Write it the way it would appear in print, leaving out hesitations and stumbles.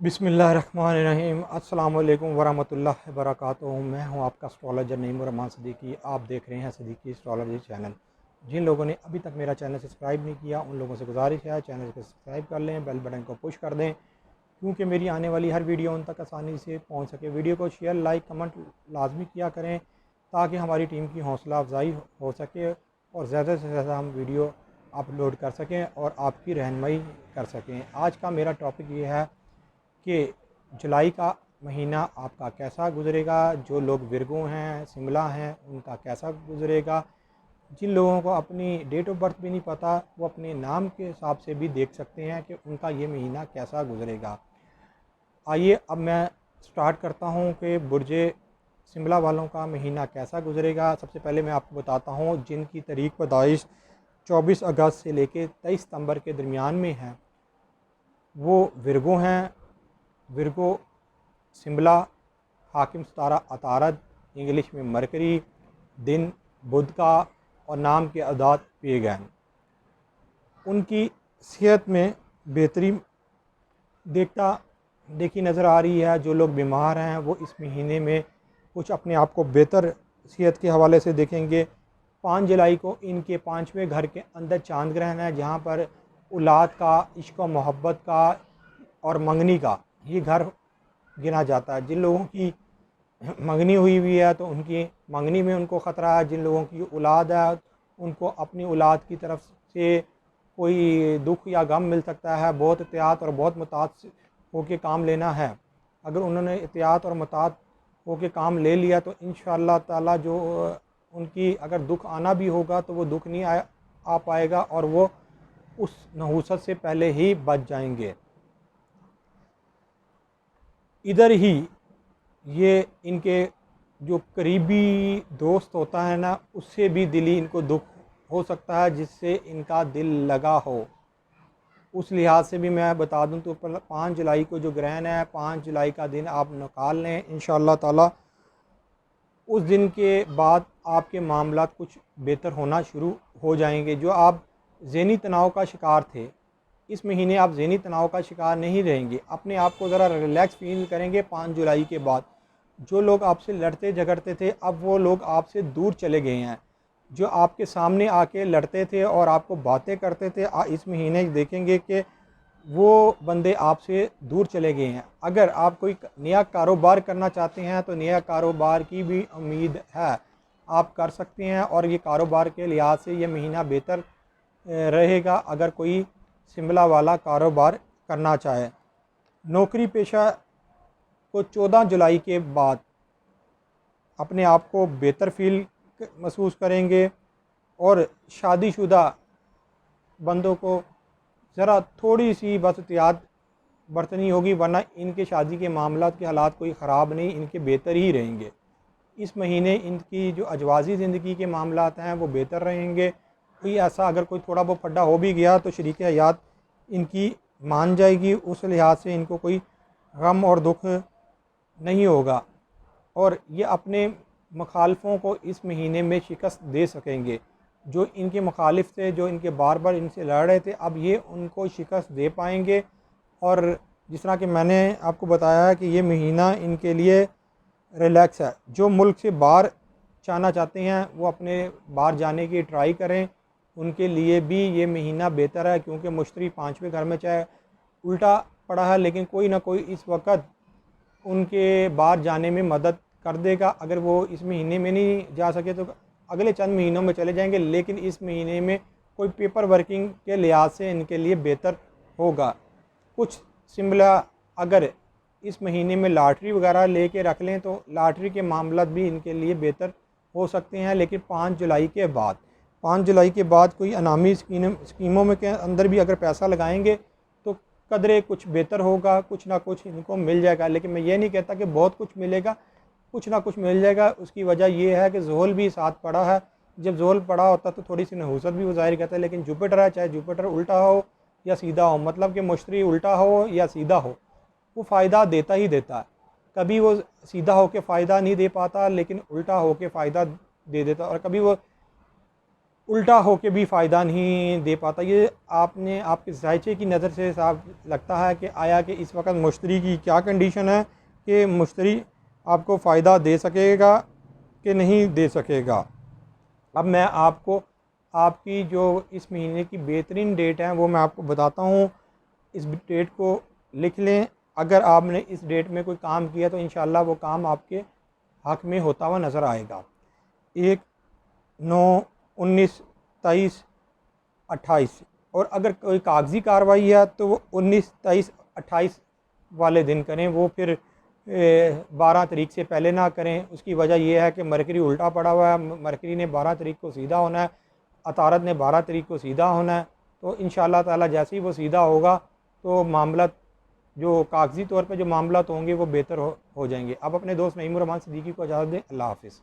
बिस्मिल्लाहिर्रहमानिर्रहीम। अस्सलाम वालेकुम वरहमतुल्लाहि वबरकातुहू। मैं हूं आपका एस्ट्रोलॉजर नईम रहमान सिद्दीकी। आप देख रहे हैं सिद्दीकी एस्ट्रोलॉजी चैनल। जिन लोगों ने अभी तक मेरा चैनल सब्सक्राइब नहीं किया उन लोगों से गुजारिश है चैनल को सब्सक्राइब कर लें, बेल बटन को पुश कर दें क्योंकि मेरी आने वाली हर वीडियो उन तक आसानी से पहुँच सके। वीडियो को शेयर, लाइक, कमेंट लाजमी किया करें ताकि हमारी टीम की हौसला अफजाई हो सके और ज़्यादा से ज़्यादा हम वीडियो अपलोड कर सकें और आपकी रहनुमाई कर सकें। आज का मेरा टॉपिक ये है कि जुलाई का महीना आपका कैसा गुज़रेगा। जो लोग विरगो हैं, शिमला हैं, उनका कैसा गुज़रेगा। जिन लोगों को अपनी डेट ऑफ बर्थ भी नहीं पता वो अपने नाम के हिसाब से भी देख सकते हैं कि उनका ये महीना कैसा गुज़रेगा। आइए अब मैं स्टार्ट करता हूँ कि बुर्जे शिमला वालों का महीना कैसा गुज़रेगा। सबसे पहले मैं आपको बताता हूँ जिनकी तारीख पैदाइश 24 अगस्त से लेकर 23 सितंबर के दरमियान में है वो विरगो हैं। विरगो शिमला, हाकिम सितारा अतारद, इंग्लिश में मरकरी, दिन बुध का और नाम के अदाद पेगैन। उनकी सेहत में बेहतरी देखी नज़र आ रही है। जो लोग बीमार हैं वो इस महीने में कुछ अपने आप को बेहतर सेहत के हवाले से देखेंगे। 5 जुलाई को इनके 5वें घर के अंदर चांद ग्रहण है जहाँ पर औलाद का, इश्क व मोहब्बत का और मंगनी का ये घर गिना जाता है। जिन लोगों की मंगनी हुई है तो उनकी मंगनी में उनको ख़तरा है। जिन लोगों की औलाद है उनको अपनी औलाद की तरफ से कोई दुख या गम मिल सकता है। बहुत एहतियात और बहुत मुतात होकर काम लेना है। अगर उन्होंने एहतियात और मुतात होकर काम ले लिया तो इंशाअल्लाह ताला जो उनकी अगर दुख आना भी होगा तो वो दुख नहीं आ पाएगा और वो उस नहूसत से पहले ही बच जाएंगे। इधर ही ये इनके जो करीबी दोस्त होता है ना उससे भी दिली इनको दुख हो सकता है जिससे इनका दिल लगा हो। उस लिहाज से भी मैं बता दूं तो 5 जुलाई को जो ग्रहण है 5 जुलाई का दिन आप निकाल लें इंशाअल्लाह ताला। उस दिन के बाद आपके मामलात कुछ बेहतर होना शुरू हो जाएंगे। जो आप ज़हनी तनाव का शिकार थे इस महीने आप ज़हनी तनाव का शिकार नहीं रहेंगे। अपने आप को ज़रा रिलैक्स फील करेंगे 5 जुलाई के बाद। जो लोग आपसे लड़ते झगड़ते थे अब वो लोग आपसे दूर चले गए हैं। जो आपके सामने आके लड़ते थे और आपको बातें करते थे इस महीने देखेंगे कि वो बंदे आपसे दूर चले गए हैं। अगर आप कोई नया कारोबार करना चाहते हैं तो नया कारोबार की भी उम्मीद है, आप कर सकते हैं और ये कारोबार के लिहाज से ये महीना बेहतर रहेगा अगर कोई शिमला वाला कारोबार करना चाहे। नौकरी पेशा को 14 जुलाई के बाद अपने आप को बेहतर फील महसूस करेंगे और शादीशुदा बंदों को ज़रा थोड़ी सी बस एहतियात बरतनी होगी वरना इनके शादी के मामलात के हालात कोई ख़राब नहीं, इनके बेहतर ही रहेंगे। इस महीने इनकी जो अजवाज़ी ज़िंदगी के मामलात हैं वो बेहतर रहेंगे। कोई ऐसा अगर कोई थोड़ा बहुत फड्डा हो भी गया तो शरीक हयात इनकी मान जाएगी। उस लिहाज से इनको कोई गम और दुख नहीं होगा और ये अपने मुखालफों को इस महीने में शिकस्त दे सकेंगे। जो इनके मुखालिफ थे, जो इनके बार बार इनसे लड़ रहे थे, अब ये उनको शिकस्त दे पाएंगे। और जिस तरह कि मैंने आपको बताया कि ये महीना इनके लिए रिलैक्स है। जो मुल्क से बाहर जाना चाहते हैं वो अपने बाहर जाने की ट्राई करें, उनके लिए भी ये महीना बेहतर है क्योंकि मुश्तरी 5वें घर में चाहे उल्टा पड़ा है लेकिन कोई ना कोई इस वक्त उनके बाहर जाने में मदद कर देगा। अगर वो इस महीने में नहीं जा सके तो अगले चंद महीनों में चले जाएंगे, लेकिन इस महीने में कोई पेपर वर्किंग के लिहाज से इनके लिए बेहतर होगा। कुछ शिमला अगर इस महीने में लॉटरी वगैरह लेके रख लें तो लॉटरी के मामला भी इनके लिए बेहतर हो सकते हैं। लेकिन 5 जुलाई के बाद 5 जुलाई के बाद कोई अनामी स्कीमों में के अंदर भी अगर पैसा लगाएंगे तो कदरे कुछ बेहतर होगा, कुछ ना कुछ इनको मिल जाएगा। लेकिन मैं ये नहीं कहता कि बहुत कुछ मिलेगा, कुछ ना कुछ मिल जाएगा। उसकी वजह यह है कि जोहल भी साथ पड़ा है। जब जोहल पड़ा होता तो थोड़ी सी नहूसत भी वो ज़ाहिर कहता है, लेकिन जुपिटर है, चाहे जुपिटर उल्टा हो या सीधा हो, मतलब कि मुश्तरी उल्टा हो या सीधा हो, वो फ़ायदा देता ही देता है। कभी वो सीधा होकर फ़ायदा नहीं दे पाता लेकिन उल्टा होकर फ़ायदा दे देता, और कभी वो उल्टा होके भी फ़ायदा नहीं दे पाता। ये आपने आपके ज़ायचे की नज़र से साफ लगता है कि आया कि इस वक्त मुश्तरी की क्या कंडीशन है कि मुश्तरी आपको फ़ायदा दे सकेगा कि नहीं दे सकेगा। अब मैं आपको आपकी जो इस महीने की बेहतरीन डेट है वो मैं आपको बताता हूँ। इस डेट को लिख लें। अगर आपने इस डेट में कोई काम किया तो इंशाल्लाह वो काम आपके हक़ में होता हुआ नज़र आएगा। 1/9/19/23/28। और अगर कोई कागज़ी कार्रवाई है तो वो 19/23/28 वाले दिन करें। वो फिर 12 तारीख से पहले ना करें। उसकी वजह यह है कि मरकरी उल्टा पड़ा हुआ है। मरकरी ने 12 तारीख को सीधा होना है, अतारत ने 12 तारीख को सीधा होना है। तो इंशाअल्लाह ताला जैसे ही वो सीधा होगा तो मामला जो कागज़ी तौर पे जो मामला होंगे वो बेहतर हो जाएंगे। अब अपने दोस्त नईमुर रहमान सिद्दीकी को इजाज़त दें। अल्लाह हाफ़िज़।